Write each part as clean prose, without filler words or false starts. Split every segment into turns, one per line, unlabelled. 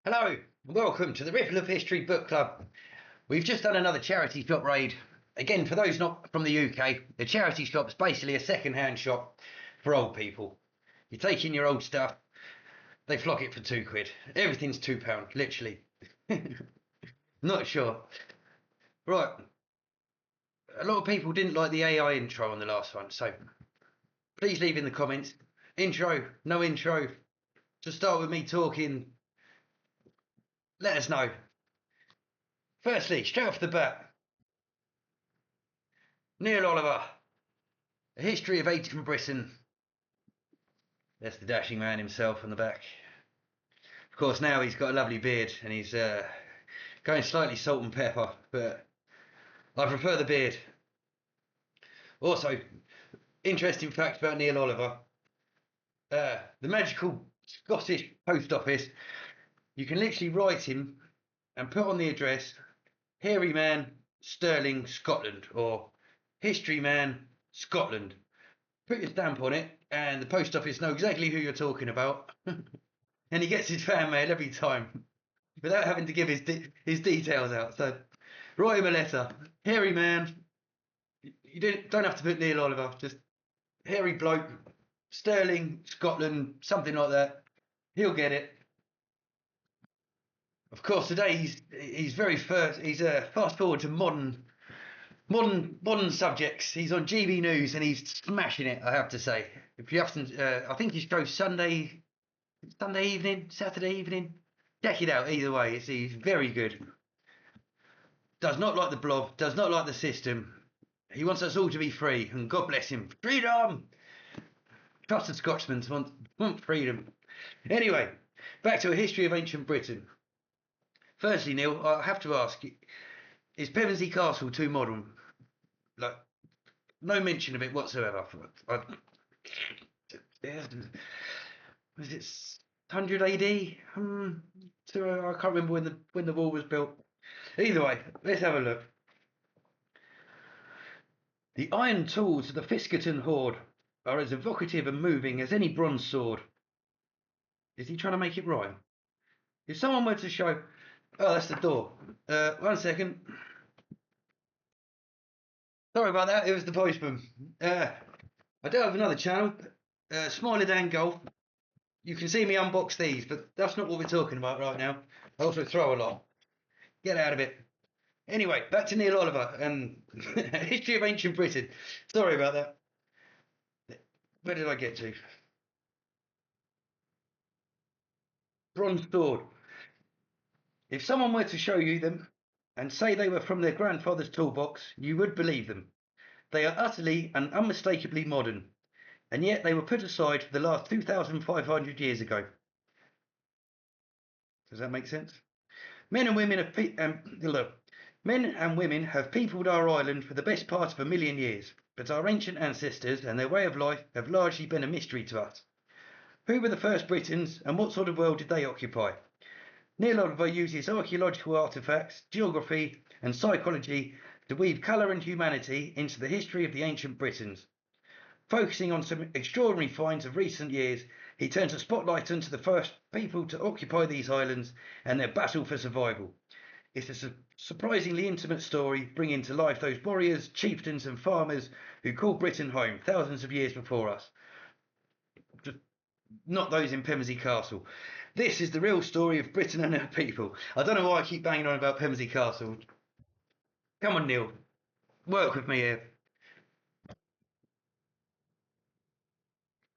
Hello, and welcome to the Ripple of History Book Club. We've just done another charity shop raid. Again, for those not from the UK, a charity shop is basically a second-hand shop for old people. You take in your old stuff, they flog it for £2. Everything's £2, literally. Not sure. Right, a lot of people didn't like the AI intro on the last one, so please leave in the comments. Intro, no intro. To start with me talking, let us know. Firstly, straight off the bat, Neil Oliver, A History of Ancient Britain. That's the dashing man himself on the back. Of course, now he's got a lovely beard and he's going slightly salt and pepper, but I prefer the beard. Also, interesting fact about Neil Oliver. The magical Scottish post office, you can literally write him and put on the address Hairy Man, Stirling, Scotland, or History Man, Scotland. Put your stamp on it and the post office know exactly who you're talking about. And he gets his fan mail every time without having to give his details out. So write him a letter. Hairy man. You don't have to put Neil Oliver. Just hairy bloke, Stirling, Scotland, something like that. He'll get it. Of course, today he's very first. He's fast forward to modern subjects. He's on GB News and he's smashing it. I have to say. If you haven't, I think he drove Sunday evening, Saturday evening. Check it out. Either way, he's very good. Does not like the blob. Does not like the system. He wants us all to be free, and God bless him. Freedom. Trusted Scotsmen want freedom. Anyway, back to A History of Ancient Britain. Firstly, Neil, I have to ask: is Pevensey Castle too modern? Like, no mention of it whatsoever. Was it 100 AD? So I can't remember when the wall was built. Either way, let's have a look. The iron tools of the Fiskerton horde are as evocative and moving as any bronze sword. Is he trying to make it rhyme? If someone were to show... Oh, that's the door. 1 second. Sorry about that, it was the postman. I do have another channel, Smiler Dan Golf. You can see me unbox these, but that's not what we're talking about right now. I also throw a lot. Get out of it. Anyway, back to Neil Oliver and History of Ancient Britain. Sorry about that. Where did I get to? Bronze sword. If someone were to show you them and say they were from their grandfather's toolbox, you would believe them. They are utterly and unmistakably modern, and yet they were put aside for the last 2,500 years ago. Does that make sense? Men and women have peopled our island for the best part of 1,000,000 years, but our ancient ancestors and their way of life have largely been a mystery to us. Who were the first Britons, and what sort of world did they occupy? Neil Oliver uses archaeological artefacts, geography, and psychology to weave colour and humanity into the history of the ancient Britons. Focusing on some extraordinary finds of recent years, he turns a spotlight onto the first people to occupy these islands and their battle for survival. It's a surprisingly intimate story, bringing to life those warriors, chieftains, and farmers who called Britain home thousands of years before us. Just not those in Pevensey Castle. This is the real story of Britain and her people. I don't know why I keep banging on about Pevensey Castle. Come on, Neil. Work with me here.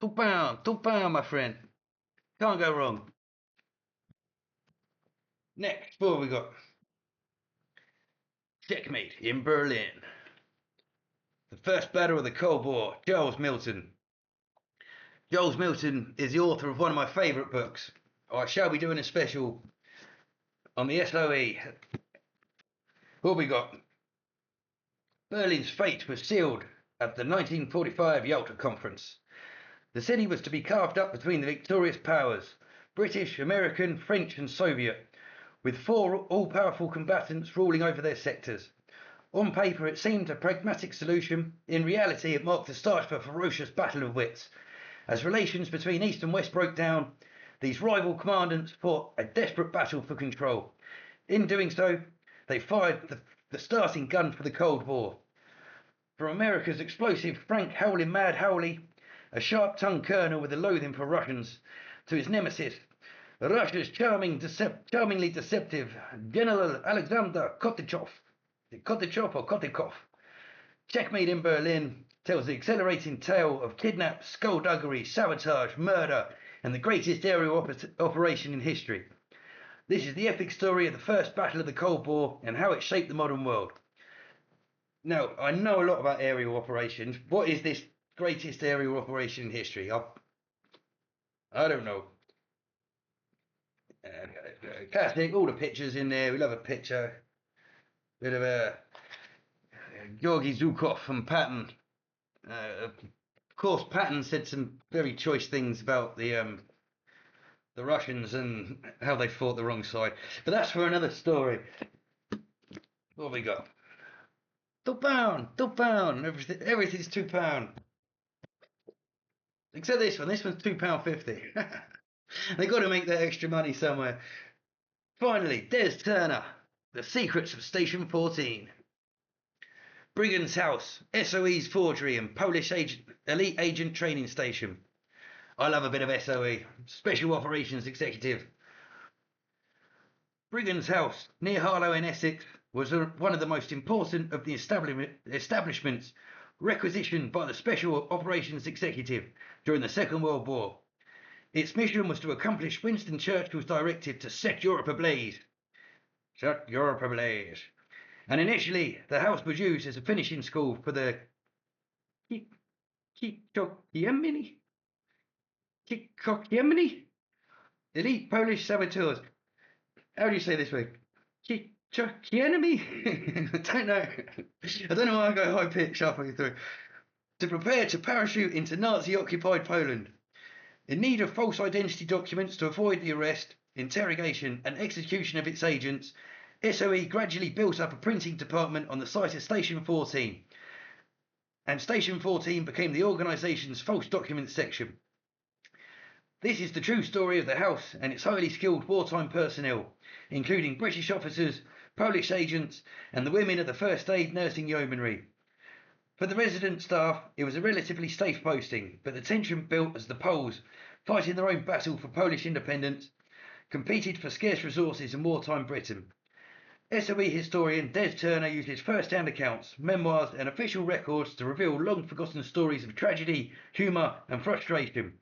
Tout pound, my friend. Can't go wrong. Next, what have we got? Checkmate in Berlin. The first battle of the Cold War. Giles Milton. Giles Milton is the author of one of my favourite books. I shall be doing a special on the SOE. What have we got? Berlin's fate was sealed at the 1945 Yalta Conference. The city was to be carved up between the victorious powers, British, American, French and Soviet, with 4 all-powerful combatants ruling over their sectors. On paper it seemed a pragmatic solution. In reality it marked the start of a ferocious battle of wits. As relations between East and West broke down, these rival commandants fought a desperate battle for control. In doing so, they fired the starting gun for the Cold War. From America's explosive Frank Howlin' Mad Howley, a sharp-tongued colonel with a loathing for Russians, to his nemesis, Russia's charmingly deceptive General Alexander Kotichov. Kotichov or Kotikov? Checkmate in Berlin tells the exhilarating tale of kidnap, skullduggery, sabotage, murder, and the greatest aerial operation in history. This is the epic story of the first battle of the Cold War and how it shaped the modern world. Now, I know a lot about aerial operations. What is this greatest aerial operation in history? I don't know. Classic, all the pictures in there. We love a picture. Bit of a Georgy Zhukov and Patton. Of course, Patton said some very choice things about the Russians and how they fought the wrong side. But that's for another story. What have we got? £2. Everything's £2. Except this one. This one's £2.50. They got to make that extra money somewhere. Finally, Des Turner, The Secrets of Station 14. Brigand's House, SOE's Forgery and Polish Elite Agent Training Station. I love a bit of SOE, Special Operations Executive. Brigand's House, near Harlow in Essex, was one of the most important of the establishments requisitioned by the Special Operations Executive during the Second World War. Its mission was to accomplish Winston Churchill's directive to set Europe ablaze. Set Europe ablaze. And initially, the house was used as a finishing school for the Kikokiemini elite Polish saboteurs. How do you say this word? Kikokienemy? I don't know. I don't know why I go high pitch halfway through. To prepare to parachute into Nazi-occupied Poland. In need of false identity documents to avoid the arrest, interrogation and execution of its agents, SOE gradually built up a printing department on the site of Station 14, and Station 14 became the organisation's false documents section. This is the true story of the house and its highly skilled wartime personnel, including British officers, Polish agents and the women of the First Aid Nursing Yeomanry. For the resident staff, it was a relatively safe posting, but the tension built as the Poles, fighting their own battle for Polish independence, competed for scarce resources in wartime Britain. SOE historian Des Turner uses first-hand accounts, memoirs and official records to reveal long-forgotten stories of tragedy, humour and frustration,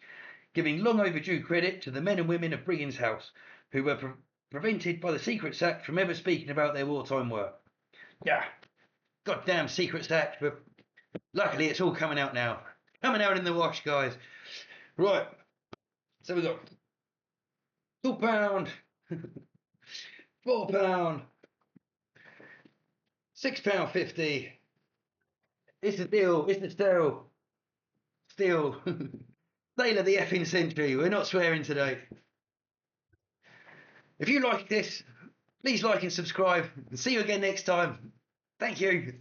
giving long overdue credit to the men and women of Brigand's House, who were prevented by the Secrets Act from ever speaking about their wartime work. Yeah, goddamn Secrets Act, but luckily it's all coming out now. Coming out in the wash, guys. Right, so we got £2, £4, £6.50. It's a deal. It's a steal. Steal. Sale of the effing century. We're not swearing today. If you like this, please like and subscribe. And see you again next time. Thank you.